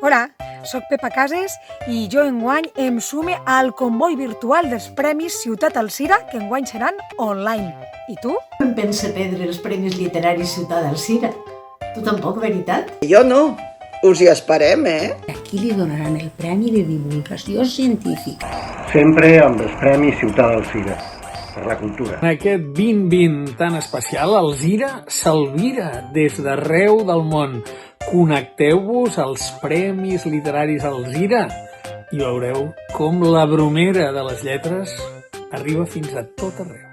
Hola, soc Pepa Cases i jo enguany em sume al comboi virtual dels Premis Ciutat Alzira, que enguany seran online. I tu? Em pensa perdre els Premis Literaris Ciutat Alzira. Tu tampoc, veritat? Jo no. Us hi esperem, A qui li donaran el Premi de Divulgació Científica? Sempre amb els Premis Ciutat Alzira, per la cultura. En aquest 2020 tan especial, Alzira s'alvira des d'arreu del món. Connecteu-vos als Premis Literaris Alzira i veureu com la bromera de les lletres arriba fins a tot arreu.